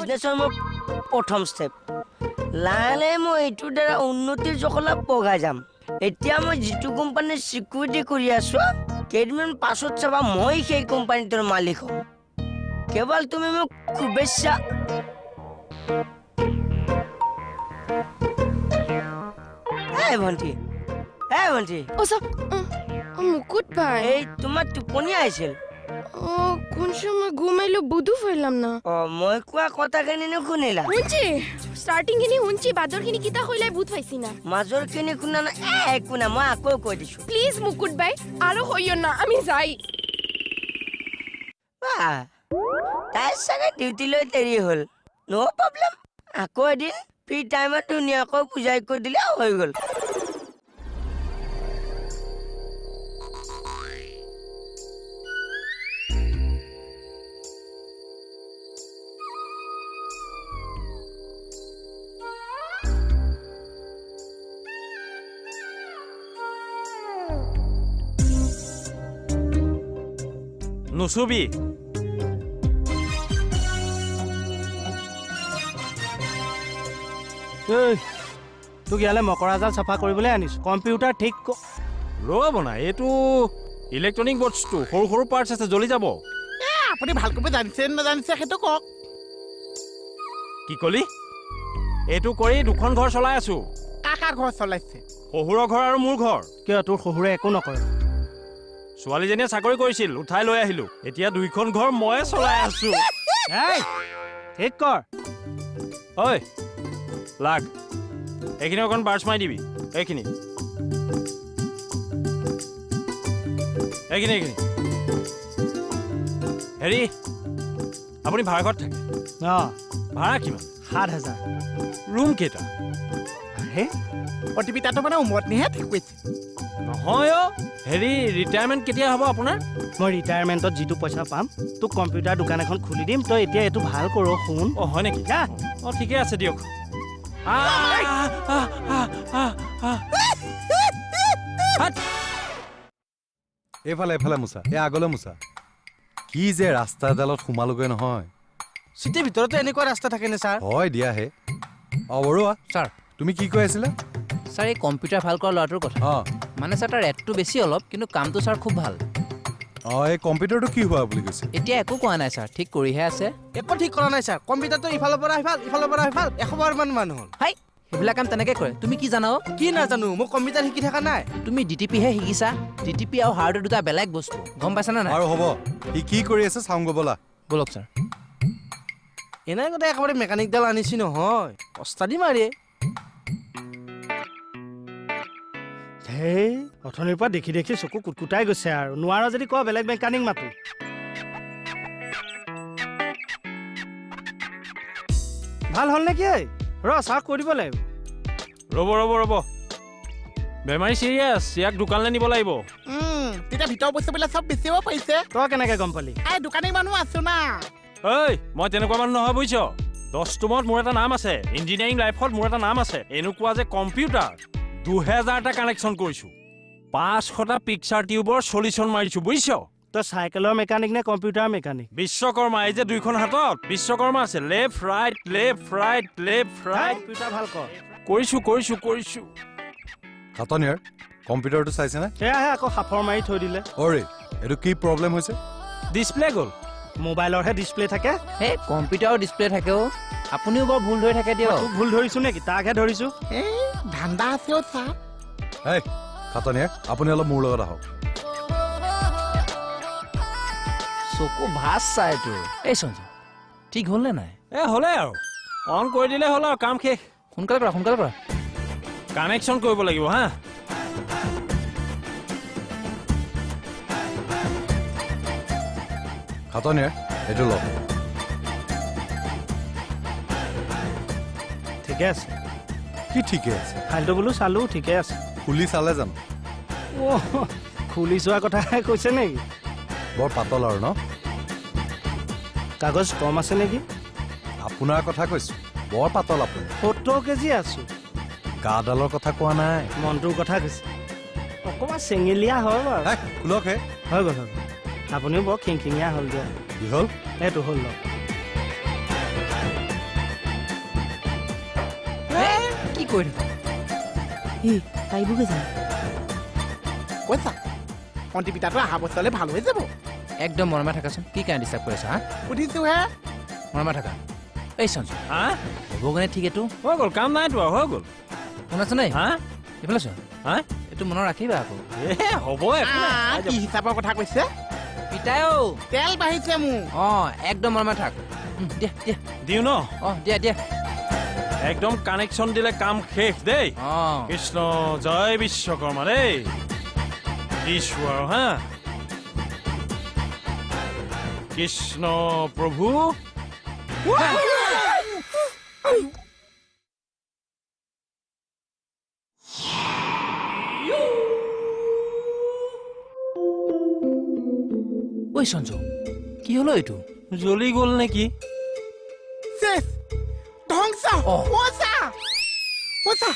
বিজনেছৰ মোৰ প্ৰথম ষ্টেপ লাহে লাহে মই এইটোৰ দ্বাৰা উন্নতিৰ জখলা বগাই যাম এতিয়া মই যিটো কোম্পানীৰ চিকিউৰিটি কৰি আছো কেইদিনমান পাছত চাবা মই সেই কোম্পানীটোৰ মালিক হ'ম কেৱল তুমি মোক শুভেচ্ছা ভণ্টি মুকুট ভাই এই তোমাৰ টোপনি আহিছিল কোন সময় ঘুমাইলো বুধু ফেললাম না মই কোৱা কথাখিনি নুশুনিলা শুনছি স্টাৰ্টিং খিনি শুনছি বাজৰ খিনি কিতা কইলাই বুধ পাইছি না মাজৰ খিনি শুনা না একো না মই আকৌ কৈ দিছো প্লিজ মুকুট ভাই আৰু হইও না আমি যাই তাই চাগে ডিউটিলৈ দেৰি হ'ল নো প্ৰব্লেম আকৌ এদিন ফ্ৰী টাইমত ধুনীয়াকৈ বুজাই কৈ দিলে হৈ গ'ল নুচুবি তোক ইয়ালে মকৰা জাল চাফা কৰিবলৈ আনিছো কম্পিউটাৰ ঠিক ৰ'ব না এইটো ইলেক্ট্ৰনিক বস্তু সৰু সৰু পাৰ্টছ আছে জ্বলি যাব আপুনি ভালকৈ জানিছে নাজানিছে সেইটো কওক কি কলি এইটো কৰি দুখন ঘৰ চলাই আছো কাৰ ঘৰ চলাইছে শহুৰৰ ঘৰ আৰু মোৰ ঘৰ কিয় তোৰ শহুৰে একো নকৰে ছোৱালীজনীয়ে চাকৰি কৰিছিল উঠাই লৈ আহিলো এতিয়া দুইখন ঘৰ ময়ে চলাই আছো ঠিক কৰ ঐ লাগ এইখিনি অকণ বাৰ্চ মাৰি দিবি এইখিনি হেৰি আপুনি ভাড়া ঘৰত থাকে ভাড়া কিমান ৭,০০০ ৰুম কেইটা অতিপি তাতো মানে উমতনিহে ঠিক কৈছে নহয় হেৰি ৰিটায়াৰমেণ্ট কেতিয়া হ'ব আপোনাৰ মই ৰিটায়াৰমেণ্টত যিটো পইচা পাম তোক কম্পিউটাৰ দোকান এখন খুলি দিম তই এতিয়া এইটো ভাল কৰ শুন হয় নেকি ঠিকে আছে দিয়ক এইফালে এইফালে মোচা এই আগলৈ মোচা কি যে ৰাস্তাডালত সোমালোগৈ নহয় চিটিৰ ভিতৰতে এনেকুৱা ৰাস্তা থাকেনে ছাৰ হয় দিয়া হে বৰুৱা ছাৰ তুমি কি কৈ আছিলা ছাৰ এই কম্পিউটাৰ ভাল কৰা ল'ৰাটোৰ কথা মানে ছাৰ তাৰ ৰেটটো বেছি অলপ কিন্তু কামটো ছাৰ খুব ভাল এই কম্পিউটাৰটো কি হোৱা বুলি কৈছে এতিয়া একো কোৱা নাই ছাৰ ঠিক কৰিহে আছে একো ঠিক কৰা নাই ছাৰ কম্পিউটাৰটো ইফালৰ পৰা ইফালৰ পৰা 100বাৰমান মানুহ হ'ল হাই সেইবিলাক কাম তেনেকৈ কৰে তুমি কি জানা কি নাজানো মই কম্পিউটাৰ শিকি থকা নাই তুমি ডিটিপিহে শিকিছা ডিটিপি আৰু হাৰ্ডৱেৰ দুটা বেলেগ বস্তু গম পাইছানে নাই আৰু হ'ব সি কি কৰি আছে চাওঁ ব'লা ব'লক ছাৰ এনে কথা একেবাৰে মেকানিকডাল আনিছি নহয় অস্তাদি মাৰি হেই অথনিৰ পৰা দেখি দেখি চকু কুটকুটাই গৈছে আৰু নোৱাৰা যদি কোৱা বেলেগ মেকানিক মাতো ভাল হ'ল নেকি চাহ কৈ দিব লাগিব ৰ'ব বেমাৰী চিৰিয়াছ ইয়াক দোকানলৈ নিব লাগিব তেতিয়া ভিতৰ বস্তুবিলাক চব বেচিব পাৰিছে তই কেনেকে গম পালি দোকানী মানুহ আছো না মই তেনেকুৱা মানুহ নহয় বুজিছ 10 টোমত মোৰ এটা নাম আছে ইঞ্জিনিয়াৰিং লাইফত মোৰ এটা নাম আছে এনেকুৱা যে কম্পিউটাৰ 2000টা কানেকশ্যন কৰিছো 500টা পিকচাৰ টিউবৰ সলিউশ্যন মাৰিছো বুজিছ তই চাইকেলৰ মেকানিক নে কম্পিউটাৰ মেকানিক বিশ্বকৰ্মা এই যে দুইখন হাতত বিশ্বকৰ্মা আছে লেফ্ট ৰাইট কম্পিউটাৰ ভাল কৰ কৰিছো খাতনিয়াৰ কম্পিউটাৰটো চাইছেনে সেয়াহে আকৌ সাফৰ মাৰি থৈ দিলে এইটো কি প্ৰব্লেম হৈছে ডিছপ্লে গ'ল মোবাইলৰহে ডিছপ্লে থাকে এই কম্পিউটাৰৰ ডিছপ্লে থাকেও আপুনিও বৰ ভুল ধৰি থাকে দিয়ক ভুল ধৰিছো নেকি তাকহে ধৰিছো ধান্দা আছে ছাৰ খাতনিয়াৰ আপুনি অলপ মোৰ লগত আহক চকু ভাজ চাই তোৰ এই সঞ্জয় ঠিক হ'ল নে নাই হ'লে আৰু অন কৰি দিলে হ'ল আৰু কাম শেষ সোনকালে কৰা কানেকশ্যন কৰিব লাগিব হা খাতনিয়াৰ এইটো লওক ঠিকে আছে কি ঠিকে আছে ফাইলটো বোলো চালো ঠিকে আছে খুলি চালে জানো খুলি চোৱা কথাহে কৈছে নেকি বৰ পাতল আৰু ন কাগজ কম আছে নেকি আপোনাৰ কথা কৈছো বৰ পাতল আপুনি 70 কেজি আছো গাডালৰ কথা কোৱা নাই মনটোৰ কথা কৈছে অকণমান চেঙেলীয়া হয় বাৰু খোলকহে হৈ গ'ল আপুনিও বৰ খিংখিঙীয়া হ'ল দিয়ক কি হ'ল এইটো হ'ল কৈ থাকা পাৰিবগৈ জানো কৈছা কণ্টিপিতাটো অহা বছৰলৈ ভাল হৈ যাব একদম মৰমে থাকাচোন কি কাৰণে ডিষ্টাৰ্ব কৰি আছা হা সুধিছো হে মৰমে থাকা এই সঞ্জু হা হ'ব কাৰণে ঠিক এইটো হৈ গ'ল কাম নাইতো আৰু হৈ গ'ল শুনাচোন নাই হা এইফালে চোৱা হা এইটো মনত ৰাখিবা আকৌ হ'ব একো নাই কি হিচাপৰ কথা কৈছে পিতাই ঔ তেল বাঢ়িছে মোৰ একদম মৰমে থাক দিয়া দিয়া দিওঁ ন দিয়া দিয়া একদম কানেকশ্যন দিলে কাম শেষ দেই কৃষ্ণ জয় বিশ্বকৰ্মা দেই দিছো আৰু হা কৃষ্ণ প্ৰভু ঐ সঞ্জু কি হলো এইটো জ্বলি গ'ল নেকি শেষ ধ্বংস পইচা পইচা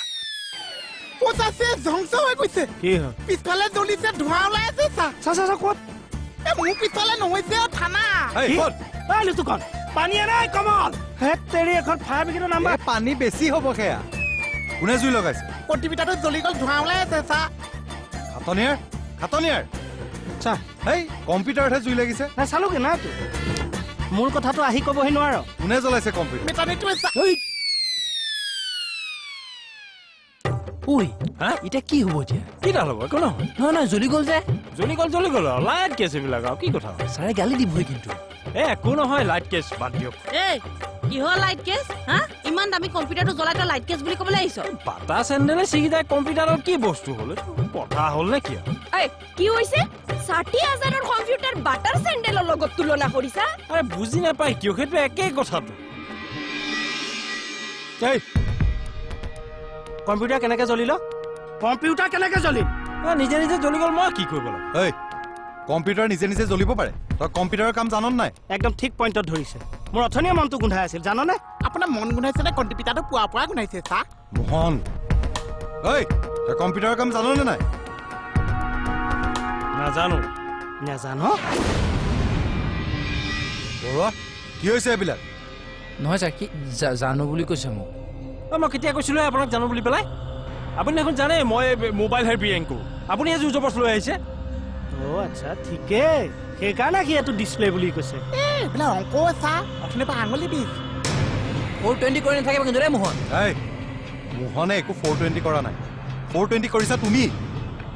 পইচা শেষ ধ্বংস হৈ গৈছে কি হ'ল পিছফালে জ্বলিছে ধোঁৱা ওলাই আছে চা ক'ত মোৰ পিছফালে নহৈছে থানা এই ক'ত লিচুখন পানী নাই কমল হেত তেৰি এখন ফায়াৰ ব্ৰিগেডৰ নাম্বাৰ পানী বেছি হ'ব সেয়া কোনে জুই লগাইছে কণ্টিপিতাটো জ্বলি গ'ল ধোঁৱা ওলাই আছে চা খাটনিয়াৰ চা হেই কম্পিউটাৰতহে জুই লাগিছে চালোগে না তো মোৰ কথাটো আহি ক'বহি নোৱাৰ কোনে জ্বলাইছে কম্পিউটাৰ মেটানিটোৱে চা ঐ হা এতিয়া কি হ'ব এতিয়া কি ডাল হ'ব একো নহয় নহয় জ্বলি গ'ল যে জ্বলি গ'ল আৰু লাইট কেছ এইবিলাক আৰু কি কথা ছাৰে গালি দিবই কিন্তু একো নহয় লাইট কেছ বাদ দিয়ক এই কিহৰ লাইট কেছ হা ইমান দামী কম্পিউটাৰটো জ্বলাই তই লাইট কেছ বুলি ক'বলৈ আহিছ বাটা চেণ্ডেলে ছিগি যায় কম্পিউটাৰত কি বস্তু হ'ল কথা হ'ল নে কি এই কি হৈছে ৬০,০০০ৰ কম্পিউটাৰ বাটাৰ চেণ্ডেলৰ লগত তুলনা কৰিছা আৰে বুজি নাপায় কিয় সেইটো একেই কথাটো এই কম্পিউটাৰ কেনেকে জ্বলিল কম্পিউটাৰ কেনেকে জ্বলিল নিজে নিজে জ্বলি গ'ল মই কি কৰিব লাগে এই কম্পিউটাৰ নিজে নিজে জ্বলিব পাৰে তই কম্পিউটাৰৰ কাম জান নাই একদম ঠিক পইণ্টত ধৰিছে মোৰ অথনিয়ে মনটো গোন্ধাই আছিল জাননে আপোনাৰ মন গোন্ধাইছে নে কণ্টিপিতাটো পুৱা গোন্ধাইছে চা মোহন ঐ তই কম্পিউটাৰৰ কাম জাননে নাই নাজানো নেজানো বৰুৱা কি হৈছে এইবিলাক নহয় ছাৰ কি জানো বুলি কৈছে মোক মই কেতিয়া কৈছিলো আপোনাক জানো বুলি পেলাই আপুনি দেখোন জানে মই মোবাইল ৰিপেয়াৰিং কৰোঁ আপুনি জোৰ জবৰদস্তি লৈ আহিছে আচ্ছা ঠিকেই সেইকাৰণে সি এইটো ডিছপ্লে বুলি কৈছে এইবিলাক অংক চা অথনিৰ পৰা আঙুলি বিষ 420 কৰি নাথাকিব কিন্তু দেই মোহন এই মোহনে একো 420 কৰা নাই 420 কৰিছা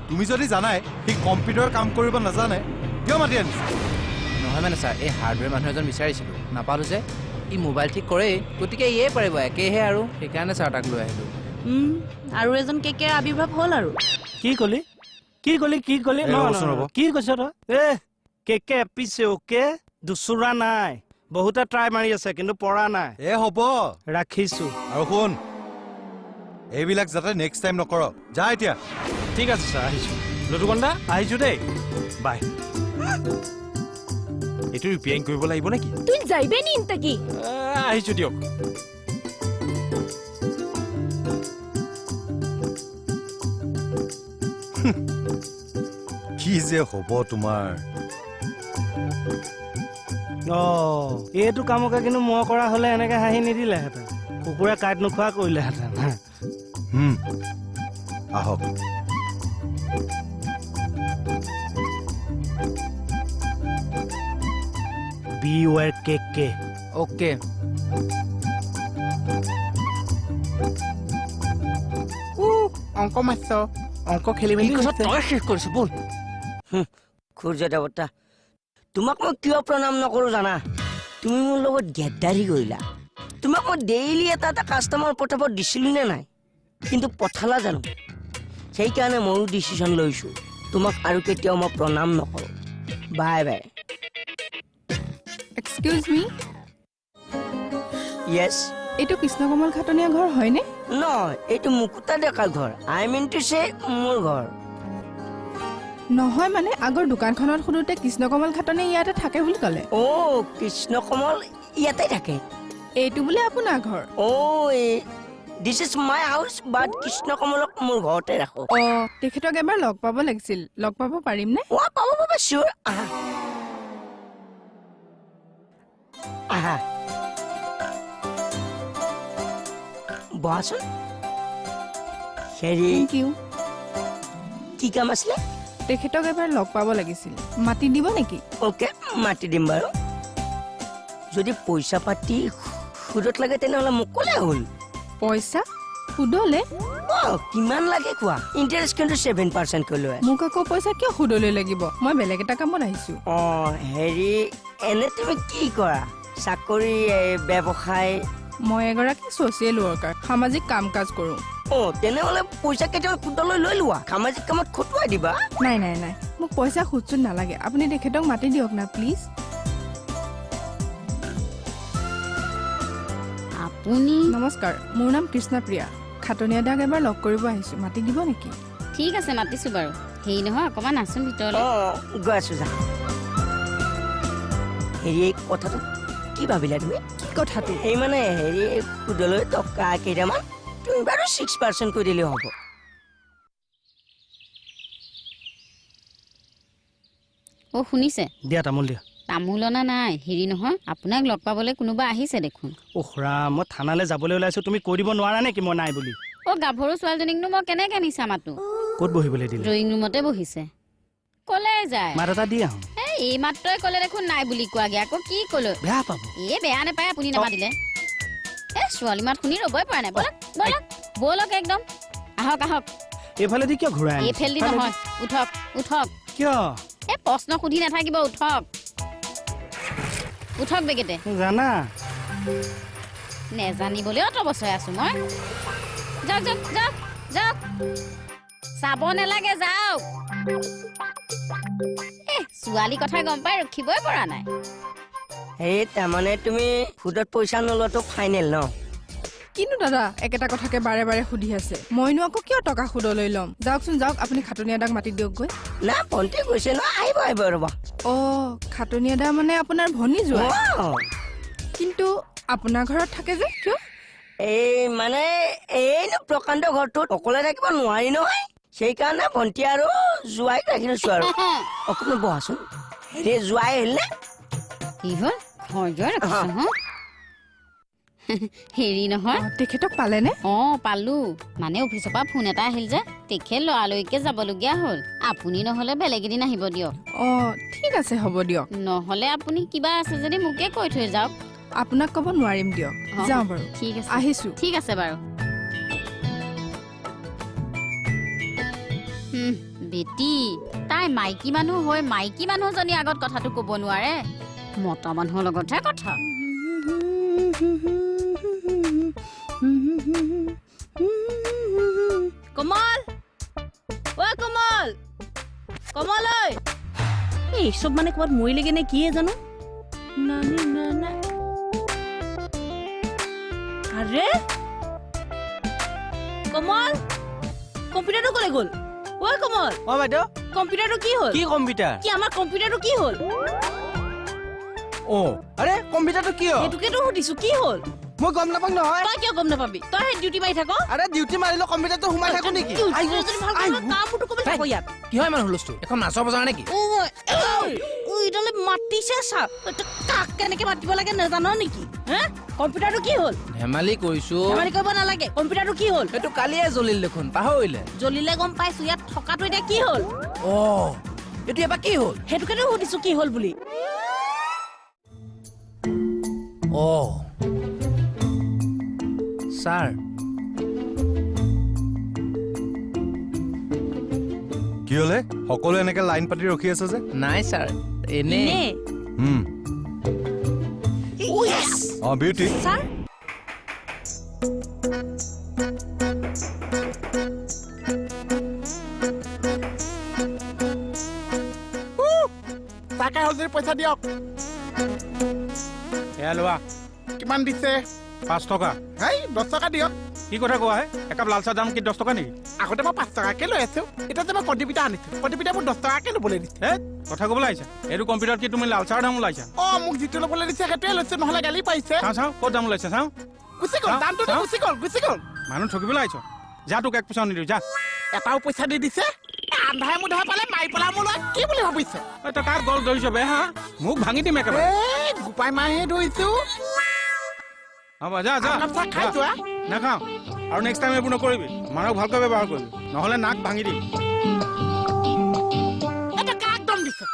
তুমি যদি জানাই সি কম্পিউটাৰ কাম কৰিব নাজানে কিয় মাতি আনিছে নহয় মানে ছাৰ এই হাৰ্ডৱেৰ মানুহ এজন বিচাৰিছিলোঁ নাপালোঁ যে ই মোবাইল ঠিক কৰেই গতিকে ইয়ে পাৰিব একেহে আৰু সেইকাৰণে ছাৰ তাক লৈ আহিলোঁ আৰু এজন কেকেৰ আৱিৰ্ভাৱ হ'ল আৰু কি কলি কি কৈছ তই কেকে পিছে অকে দুচুৰা নাই বহুতে ট্ৰাই মাৰি আছে কিন্তু পৰা নাই হ'ব ৰাখিছো আৰু শুন এইবিলাক যাতে নেক্সট টাইম নকৰ যা এতিয়া ঠিক আছে ছাৰ আহিছোঁ লটুকন্দা আহিছোঁ দেই বাই এইটো ৰিপেয়াৰিং কৰিব লাগিব নেকি তুই যাইবে নি ইনতাকি আহিছোঁ দিয়ক কি যে হ'ব তোমাৰ এইটো কামকে কিন্তু মই কৰা হলে এনেকে হাঁহি নিদিলেহেঁতেন কুকুৰে কাঁইট নোখোৱা কৰিলেহেঁতেন আহক Beware কেকে অ'কে অংক মাৰিছ অংক খেলি মেলি তই শেষ কৰিছো বল সূৰ্য দেৱতা তোমাক মই কিয় প্ৰণাম নকৰো জানা তুমি মোৰ লগত গেদ্দাৰি কৰিলা তোমাক মই ডেইলি এটা কাষ্টমাৰ পঠাব দিছিলো নে নাই কিন্তু পঠালা জানো সেইকাৰণে ময়ো ডিচিশ্যন লৈছো তোমাক আৰু কেতিয়াও মই প্ৰণাম নকৰো বাই বাই এক্সকিউজ মি য়েছ এইটো কৃষ্ণকমল খাটনীয়া ঘৰ হয়নে নহয় এইটো মুকুতা ডেকা ঘৰ আই মিন টু সে মোৰ ঘৰ নহয় মানে আগৰ দোকানখনত শুনোতে কৃষ্ণকমল খাটনীয়া ইয়াতে থাকে বুলি ক'লে কৃষ্ণ কমল ইয়াতে থাকে এইটো বোলে আপোনাৰ ঘৰ দিছ ইজ মাই হাউচ বাট কৃষ্ণ কমলক মোৰ ঘৰতে ৰাখো তেখেতক এবাৰ লগ পাব লাগিছিল লগ পাব পাৰিম নে পাব চিয়ৰ আহা বহাচোন হেৰি থেংক ইউ কি কাম আছিলে তেখেতক এবাৰ লগ পাব লাগিছিল মাতি দিব নেকি অ'কে মাতি দিম বাৰু যদি পইচা পাতি সুদত লাগে তেনেহ'লে মোক ক'লে হ'ল পইচা সুদলে কিমান লাগে কোৱা ইণ্টাৰেষ্ট কিন্তু 7% কৈ লৈ মোক আকৌ পইচা কিয় সুদলৈ লাগিব মই বেলেগ এটা কামত আহিছো হেৰি এনে তুমি কি কৰা চাকৰি ব্যৱসায় মই এগৰাকী ছ'চিয়েল ৱৰ্কাৰ সামাজিক কাম কাজ কৰোঁ তেনেহ'লে পইচা কেতিয়াবা সুদলৈ লৈ লোৱা সামাজিক কামত খটুৱাই দিবা নাই নাই নাই মোক পইচা সুদচুদ নালাগে আপুনি তেখেতক মাতি দিয়ক না প্লিজ আপুনি নমস্কাৰ মোৰ নাম কৃষ্ণপ্ৰিয়া খাটনীয়া দাক এবাৰ লগ কৰিব আহিছো মাতি দিব নেকি ঠিক আছে মাতিছো বাৰু হেৰি নহয় অকণমান আছোন ভিতৰলৈ গৈ আছো যা হেৰি এই কথাটো কি ভাবিলা তুমি কি কথাটো এই মানে হেৰি সুদলৈ টকা কেইটামান তুমি বাৰু 6% কৈ দিলেই হ'ব শুনিছে দিয়া তামোল দিয়া তামোল অনা নাই হেৰি নহয় আপোনাক লগ পাবলৈ কোনোবা আহিছে দেখোন ৰাম মই থানালৈ যাবলৈ ওলাইছো তুমি কৈ দিব নোৱাৰা নেকি মই নাই বুলি গাভৰু ছোৱালীজনীকনো মই কেনেকে নিছা মাতো ক'ত বহিবলৈ দিলে ড্ৰয়িং ৰুমতে বহিছে ক'লে যায় মাত এটা দি আহোঁ এই মাত্ৰই ক'লে দেখোন নাই বুলি কোৱাগে আকৌ কি ক'লো বেয়া পাব বেয়া নাপায় আপুনি নামাতিলে ছোৱালী মাত শুনি ৰ'বই পৰা নাই বলক বলক বলক একদম আহক আহক এইফালেদি কিয় ঘূৰাই এইফালেদি নহয় উঠক উঠক কিয় প্ৰশ্ন সুধি নাথাকিব উঠক উঠক বেগেতে জানা নেজানিবলৈ অত বছৰে আছো মই যাওক যাওক যাওক যাওক চাব নালাগে যাওক ছোৱালী কথা গম পাই ৰখিবই পৰা নাই এই তাৰমানে তুমি সুদত পইচা নলোৱাটো ফাইনেল ন কিন্তু দাদা একেটা কথাকে বাৰে বাৰে সুধি আছে মইনো আকৌ কিয় টকা সুদলৈ ল'ম যাওকচোন যাওক আপুনি খাটনীয়া দাক মাতি দিয়কগৈ না ভণ্টি কৈছে ন আহিব আহিব ৰ'বা খাটনীয়া দা মানে আপোনাৰ ভনী যোৱা কিন্তু আপোনাৰ ঘৰত থাকে যে কিয় এই মানে এইনো প্ৰকাণ্ড ঘৰটোত অকলে থাকিব নোৱাৰি নহয় সেইকাৰণে ভণ্টি আৰু জোৱাইক ৰাখি লৈছো আৰু অকণমান বহাচোন হেৰি জোৱাই আহিল নে কি হ'ল ঘৰ যোৱা ৰাখিছো হেৰি নহয় তেখেতক পালেনে পালো মানে অফিচৰ পৰা ফোন এটা আহিল যে তেখেত লৰালৰিকে যাবলগীয়া হ'ল আপুনি নহলে বেলেগ এদিন আহিব দিয়ক ঠিক আছে হ'ব দিয়ক নহলে আপুনি কিবা আছে যদি মোকে কৈ থৈ যাওক আপোনাক ক'ব নোৱাৰিম দিয়ক যাওঁ বাৰু ঠিক আছে আহিছো ঠিক আছে বাৰু বেটি তাই মাইকী মানুহ হৈ মাইকী মানুহজনী আগত কথাটো ক'ব নোৱাৰে মতা মানুহৰ লগতহে কথা কমল কমল কমল এই চব মানে ক'ৰবাত মৰিলেগে নে কিয়ে জানো আৰে কমল কম্পিউটাৰটো ক'লে গ'ল কমল বাইদেউ কম্পিউটাৰটো কি হ'ল কি কম্পিউটাৰ কি আমাৰ কম্পিউটাৰটো কি হ'ল আৰে কম্পিউটাৰটো কি হ'ল সেইটোকেতো সুধিছো কি হ'ল মই গম নাপাওঁ নহয় তই কিয় গম নাপাবি তই ডিউটি মাৰি থাক আৰে ডিউটি মাৰিলে কম্পিউটাৰটো সোমাই থাকো নেকি কি হয় ইমান হুলস্থুল এখন নাচৰ বজাৰ নেকি ইডালে মাতিছে চাপ কাক কেনেকে মাতিব লাগে নাজানো নেকি কম্পিউটাৰটো কি হ'ল ধেমালি কৰিছো ধেমালি কৰিব নালাগে কম্পিউটাৰটো কি হ'ল সেইটো কালিয়ে জ্বলিল দেখোন পাহৰিলে জ্বলিলে গম পাইছো ইয়াত থকাটো এতিয়া কি হ'ল এইটো এবাৰ কি হ'ল সেইটোকেতো সুধিছো কি হ'ল বুলি ছাৰ কি হলে সকলোৱে এনেকে লাইন পাতি ৰখি আছে যে নাই ছাৰ এনে বিউটি ছাৰ তাকে হ'ল যদি পইচা দিয়ক এয়া লোৱা কিমান দিছে 5 টকা 10 টকা দিয়ক কি কথা কোৱা একাপ লাল চাহ দাম কি 10 টকা নেকি আগতে মই 5 টকাকে লৈ আছো এতিয়া যে মই কণ্টিপিটা আনিছো কণ্টিপিটা মোৰ 10 টকাকে ল'বলৈ দিছে কথা ক'বলৈ আহিছা এইটো কম্পিউটাৰত কি তুমি লাল চাহৰ দাম ওলাইছা মোক যিটো ল'বলৈ দিছে সেইটোৱে লৈছে নহ'লে গালি পাইছে চাওঁ ক'ত দাম ওলাইছে চাওঁ গুচি গ'ল দামটো গুচি গ'ল মানুহ ঠকিবলৈ আহিছ যা তোক 1 পইচা নিদিওঁ যা এটাও পইচা দি দিছে আন্ধাৰে মুধাৰে পালে মাৰি পেলাম মোৰ লগত কি বুলি ভাবিছে তই কাক গল ধৰিছ বে মোক ভাঙি দিম একেবাৰে গোপাই মাহে ধৰিছো হ'ব যা যা খাই যোৱা নাখাওঁ আৰু নেক্সট টাইম এইবোৰ নকৰিবি মানুহক ভালকৈ ব্যৱহাৰ কৰিবি নহ'লে নাক ভাঙি দিম এটা কাক দম দিছে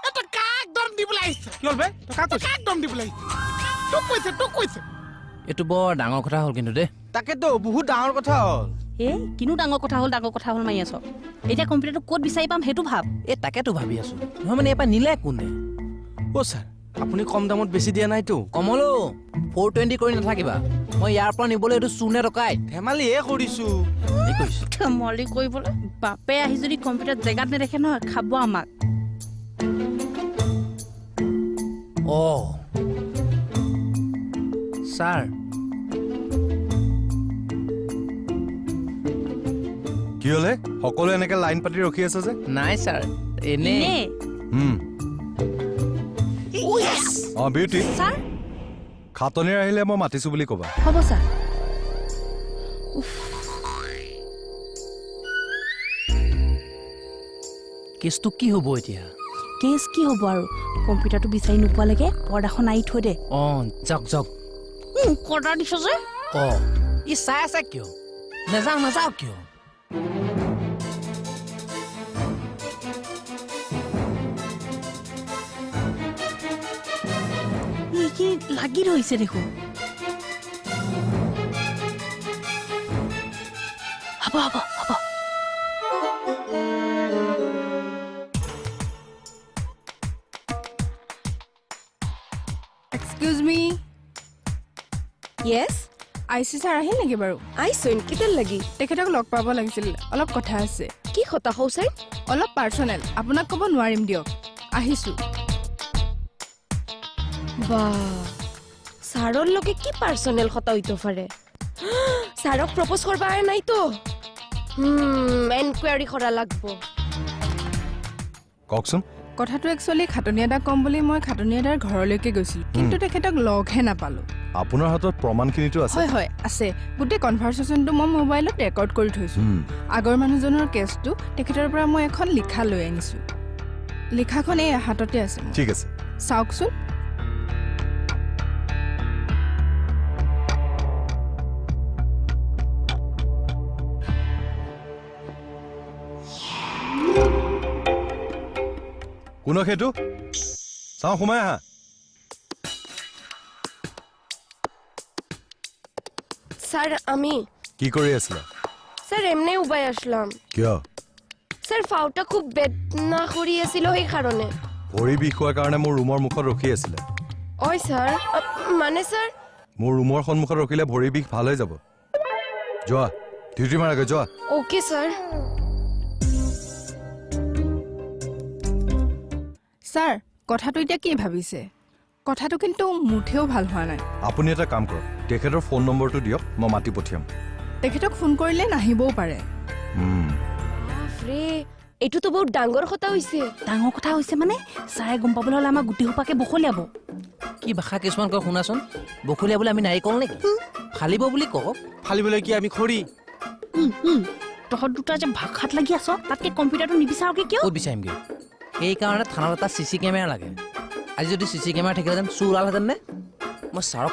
এটা কাক দম দিবলৈ আহিছে কি হ'ল বে তই কাক কৈছ কাক দম দিবলৈ আহিছে তোক কৈছে এইটো বৰ ডাঙৰ কথা হ'ল কিন্তু দেই তাকেতো বহুত ডাঙৰ কথা হ'ল কিনো ডাঙৰ কথা হ'ল মাৰি আছ এতিয়া কম্পিউটাৰটো ক'ত বিচাৰি পাম সেইটো ভাব এই তাকেতো ভাবি আছো নহয় মানে এবাৰ নিলে কোনে অ' ছাৰ আপুনি কম দামত বেছি দিয়া নাইতো কমলো 420 কৰি নাথাকিবা মই ইয়াৰ পৰা নিবলৈ এইটো চুনে টকাই ধেমালিহে কৰিছোঁ কি কৰিছো ধেমালি কৰিবলৈ বাপে আহি যদি কম্পিউটাৰ জেগাত নেদেখে নহয় খাব আমাক ছাৰ কি হ'লে সকলোৱে এনেকে লাইন পাতি ৰখি আছে যে নাই ছাৰ এনে বিউটি ছাৰ খাটনিৰ আহিলে মই মাতিছো বুলি ক'বা হ'ব ছাৰ কেছটো কি হ'ব এতিয়া কেছ কি হ'ব আৰু কম্পিউটাৰটো বিচাৰি নোপোৱালৈকে পৰ্দাখন আঁৰি থৈ দে যাওক কৰ্ডাৰ দিছ যে ই চাই আছে কিয় নাযাওঁ কিয় লাগি ৰৈছে দেখোন হ'ব এক্সকিউজ মি য়েছ আইচি ছাৰ আহিল নেকি বাৰু আইচোন কেতিয়া লাগি তেখেতক লগ পাব লাগিছিল অলপ কথা আছে কি কথা হৌচাই অলপ পাৰ্চনেল আপোনাক ক'ব নোৱাৰিম দিয়ক আহিছোঁ বা ছাৰৰ লগে কি পাৰ্চনেল কথা হইতো পাৰে ছাৰক প্ৰপ'জ কৰবা আহে নাইতো এনকুৱাৰী কৰা লাগব কওকচোন কথাটো একচুৱেলি খাটনিয়া দাক ক'ম বুলি মই খাটনিয়া দাৰ ঘৰলৈকে গৈছিলোঁ কিন্তু তেখেতক লগহে নাপালোঁ আপোনাৰ হাতত প্ৰমাণখিনিতো আছে হয় আছে গোটেই কনভাৰ্চেশ্যনটো মই মোবাইলত ৰেকৰ্ড কৰি থৈছোঁ আগৰ মানুহজনৰ কেছটো তেখেতৰ পৰা মই এখন লিখা লৈ আনিছোঁ লিখাখন এই হাততে আছে ঠিক আছে চাওকচোন কোনক সেইটো চাওঁ সোমাই আহা স্যার আমি কি কৰি আছিলা স্যাৰ এমনি উবাই আসলাম কিয় স্যাৰ ফাউটা খুব বেদনা কৰি আছিল সেই কাৰণে ভৰি বিষ হোৱাৰ কাৰণে মোৰ ৰুমৰ মুখত ৰখি আছিলে ওই স্যাৰ মানে স্যাৰ মোৰ ৰুমৰ সন্মুখত ৰখিলে ভৰি বিষ ভাল হৈ যাব যোৱা ডিউটি মাৰাগে যোৱা ওকে স্যাৰ স্যাৰ কথাটো এতিয়া কি ভাবিছে কথাটো কিন্তু মুঠেও ভাল হোৱা নাই আপুনি এটা কাম কৰক তেখেতৰ ফোন নম্বৰটো দিয়ক মই মাতি পঠিয়াম তেখেতক ফোন কৰিলে নাহিবও পাৰে বাপৰে এইটো তো বহুত ডাঙৰ কথা হৈছে মানে ছাৰে গম পাবলৈ হ'লে আমাক গুটি সোপাকে বখলিয়াব কি ভাষা কিছুমান কয় শুনাচোন বখলিয়াবলৈ আমি নাৰিকল নেকি ফালিব বুলি কওক ফালিবলৈ কি আমি খৰি তহঁত দুটা যে ভাষাত লাগি আছ তাতকে কম্পিউটাৰটো নিবিচাৰকে কিয় ক'ত বিচাৰিমগৈ সেইকাৰণে থানাত এটা চিচি কেমেৰা লাগে আজি যদি চিচি কেমেৰা থাকিলেহেঁতেন চুৰ ওলালহেঁতেন নে মই ছাৰক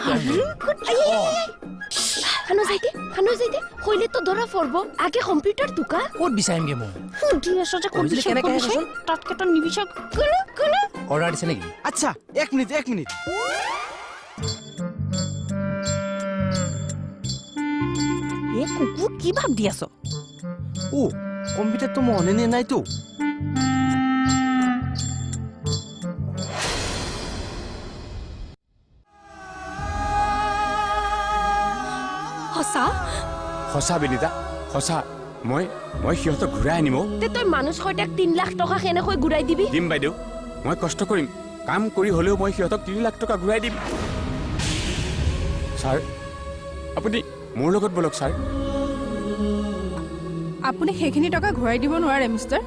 হানো যাইতে হইলে তো ধৰা পড়ব আগে কম্পিউটাৰ দুকা ক'ত বিচাৰিমগৈ মই সুধি আছ যে ক'ত কেনেকৈ বিচাৰ তাতকে তই নিবিচাৰ অৰ্ডাৰ দিছে নেকি আচ্ছা এক মিনিট এই কুকুৰ কি ভাব দি আছ কম্পিউটাৰটো মই অনে নে নাইতো সঁচা বিনিতা সঁচা মই সিহঁতক ঘূৰাই আনিম তে তই মানুহ ছয়টাক 3 লাখ টকা কেনেকৈ ঘূৰাই দিবি দিম বাইদেউ মই কষ্ট কৰিম কাম কৰি হ'লেও মই সিহঁতক 3 লাখ টকা ঘূৰাই দিম ছাৰ আপুনি মোৰ লগত বলক ছাৰ আপুনি সেইখিনি টকা ঘূৰাই দিব নোৱাৰে মিষ্টাৰ